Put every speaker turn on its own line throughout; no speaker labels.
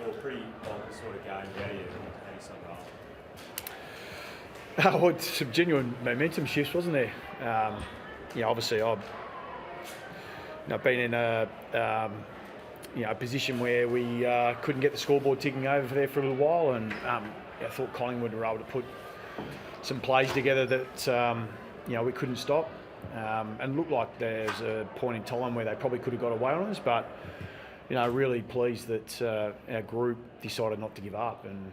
a pretty bonkers sort of game. How do you sum it up?
Well, it's some genuine momentum shifts, wasn't there? Obviously I've been in a position where we couldn't get the scoreboard ticking over there for a little while, and I thought Collingwood were able to put some plays together that we couldn't stop, and looked like there's a point in time where they probably could have got away on us, but really pleased that our group decided not to give up, and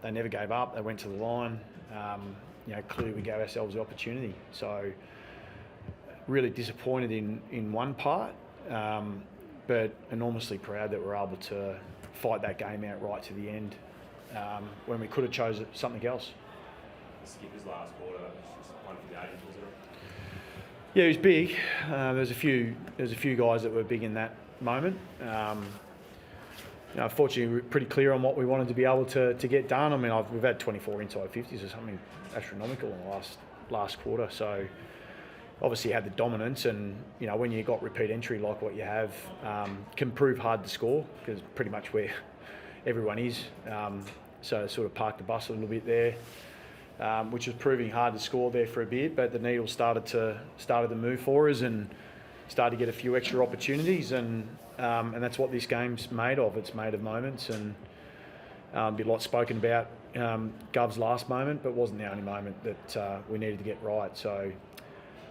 they never gave up. They went to the line. Clearly we gave ourselves the opportunity. So really disappointed in one part, but enormously proud that we're able to fight that game out right to the end, when we could have chosen something else.
Skipper's last quarter, just one for the 80s, was it?
Yeah, it was big. There's a few guys that were big in that moment. Fortunately, we're pretty clear on what we wanted to be able to get done. I mean, we've had 24 inside 50s or something astronomical in the last quarter. So obviously had the dominance, and when you got repeat entry like what you have, can prove hard to score, because pretty much where everyone is. So sort of parked the bus a little bit there, which was proving hard to score there for a bit. But the needle started to move for us, and started to get a few extra opportunities, and that's what this game's made of. It's made of moments, and a bit like spoken about Gov's last moment, but wasn't the only moment that we needed to get right. So,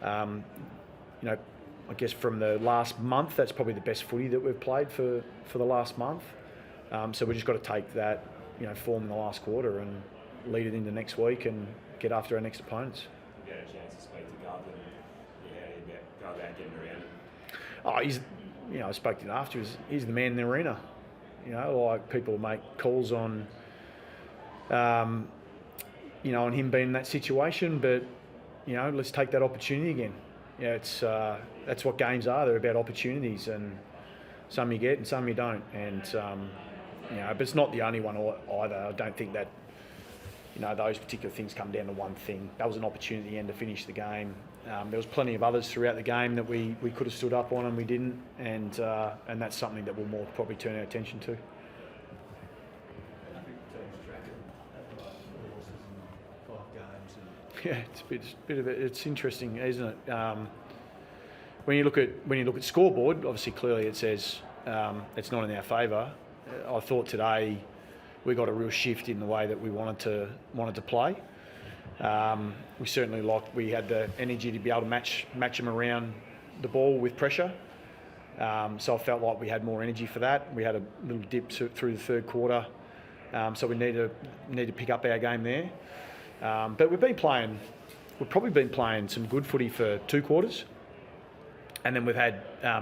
I guess from the last month, that's probably the best footy that we've played for the last month. So we just got to take that, form in the last quarter and lead it into next week and get after our next opponents.
You had a chance to speak to Gov, and how do you go about getting around him?
Oh, he's, I spoke to him after. He's the man in the arena. Like people make calls on, on him being in that situation, but let's take that opportunity again. It's that's what games are. They're about opportunities, and some you get and some you don't. And but it's not the only one either. I don't think that those particular things come down to one thing. That was an opportunity at the end to finish the game. There was plenty of others throughout the game that we could have stood up on and we didn't, and that's something that we'll more probably turn our attention to. Yeah, it's a bit of it's interesting, isn't it? When you look at scoreboard, obviously clearly it says it's not in our favour. I thought today we got a real shift in the way that we wanted to play. We certainly we had the energy to be able to match them around the ball with pressure. So I felt like we had more energy for that. We had a little dip through the third quarter, so we need to pick up our game there. But we've probably been playing some good footy for 2 quarters, and then we've had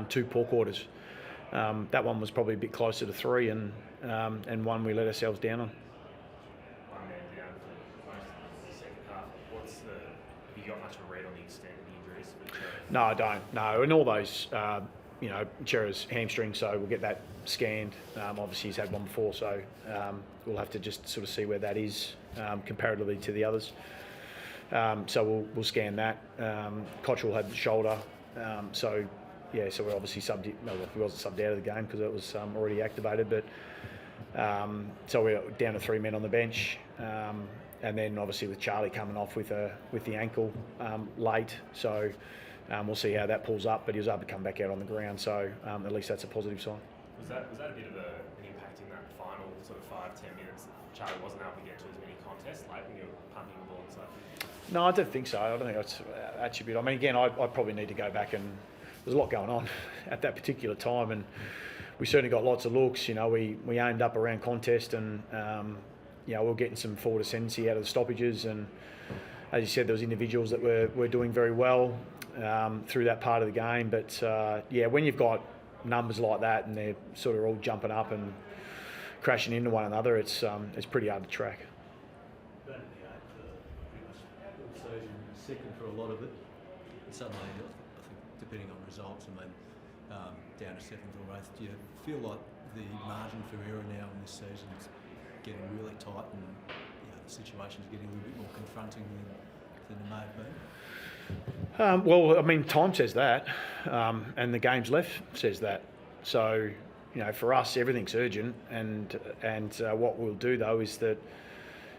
2 poor quarters. That one was probably a bit closer to 3, and one we let ourselves down on.
One man down for most of the second half. Have you got much of a read on the extent of the injuries?
No, I don't. No, and all those, Chera's hamstring, so we'll get that scanned. Obviously, he's had one before, so we'll have to just sort of see where that is comparatively to the others. So we'll scan that. Cottrell had the shoulder, so we're obviously subbed. Well, he wasn't subbed out of the game because it was already activated, but so we're down to 3 men on the bench, and then obviously with Charlie coming off with the ankle late, so we'll see how that pulls up. But he was able to come back out on the ground, so at least that's a positive sign.
Was that a bit of an impact in that final sort of 5-10 minutes? Charlie wasn't able to get to as many contests late when you were pumping the ball and stuff.
No, I don't think so. I don't think that's attribute. I mean, again, I probably need to go back, and there's a lot going on at that particular time, and we certainly got lots of looks. We aimed up around contest, and we were getting some forward ascendancy out of the stoppages, and as you said, there was individuals that were doing very well through that part of the game. But when you've got numbers like that and they're sort of all jumping up and crashing into one another, it's pretty hard to track.
Pretty much all season, second for a lot of it. And suddenly, I think, depending on results, down to 7th or 8th, do you feel like the margin for error now in this season is getting really tight, and the situation's getting a little bit more confronting than it may have been?
Well, I mean, time says that, and the games left says that. So, for us, everything's urgent, and what we'll do though is that,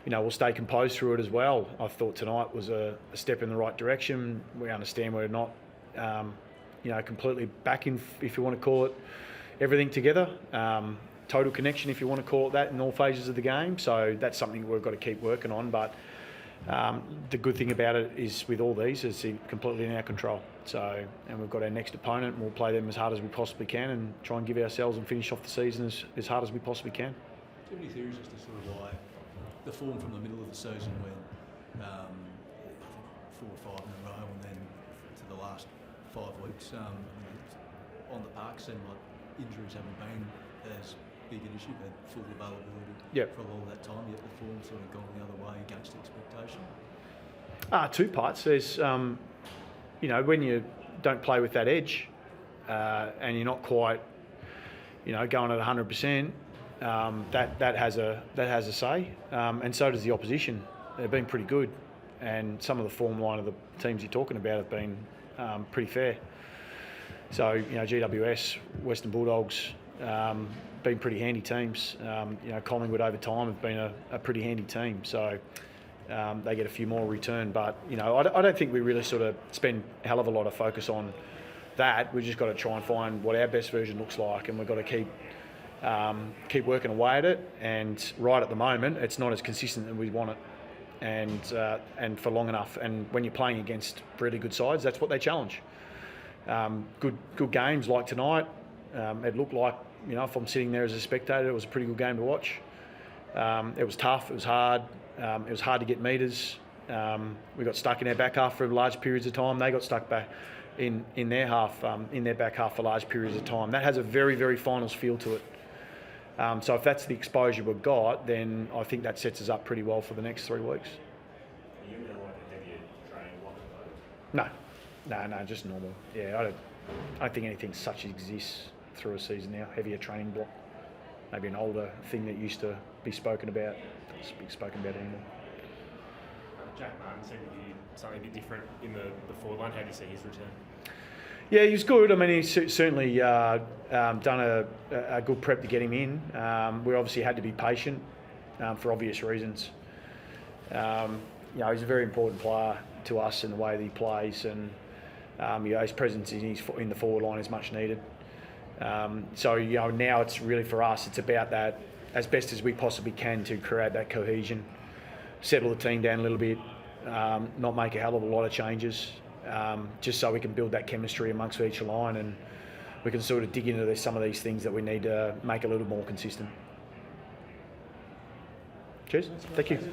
we'll stay composed through it as well. I thought tonight was a step in the right direction. We understand we're not, completely back in, if you want to call it, everything together. Total connection, if you want to call it that, in all phases of the game. So that's something we've got to keep working on. But the good thing about it is, with all these, it's completely in our control. So, and we've got our next opponent, and we'll play them as hard as we possibly can and try and give ourselves and finish off the season as hard as we possibly can.
Do you have any theories as to sort of why the form from the middle of the season, when I think 4 or 5 in a row, and then to the last 5 weeks on the park, seemed like injuries haven't been as big an issue, but full availability for all that time, yet the form's sort of gone the other way against expectation?
2 parts. There's, when you don't play with that edge and you're not quite, going at 100%, that has a say, and so does the opposition. They've been pretty good, and some of the form line of the teams you're talking about have been pretty fair. So, GWS, Western Bulldogs, been pretty handy teams. Collingwood over time have been a pretty handy team. So they get a few more return. But, I don't think we really sort of spend a hell of a lot of focus on that. We've just got to try and find what our best version looks like, and we've got to keep working away at it. And right at the moment, it's not as consistent as we want it, and for long enough. And when you're playing against really good sides, that's what they challenge. Good games like tonight. It looked like, if I'm sitting there as a spectator, it was a pretty good game to watch. It was tough. It was hard. It was hard to get metres. We got stuck in our back half for large periods of time. They got stuck back in their half, in their back half for large periods of time. That has a very, very finals feel to it. So if that's the exposure we've got, then I think that sets us up pretty well for the next 3 weeks.
Are you going to like a heavier training block?
No, just normal. Yeah, I don't think anything such exists through a season now. Heavier training block, maybe an older thing that used to be spoken about. Doesn't be spoken about anymore.
Jack Martin seemed to be something a bit different in the forward line. How do you see his return?
Yeah, he was good. I mean, he's certainly done a good prep to get him in. We obviously had to be patient for obvious reasons. He's a very important player to us in the way that he plays, and his presence in the forward line is much needed. So now it's really, for us, it's about that as best as we possibly can to create that cohesion, settle the team down a little bit, not make a hell of a lot of changes, just so we can build that chemistry amongst each line, and we can sort of dig into some of these things that we need to make a little more consistent. Cheers. Thank you.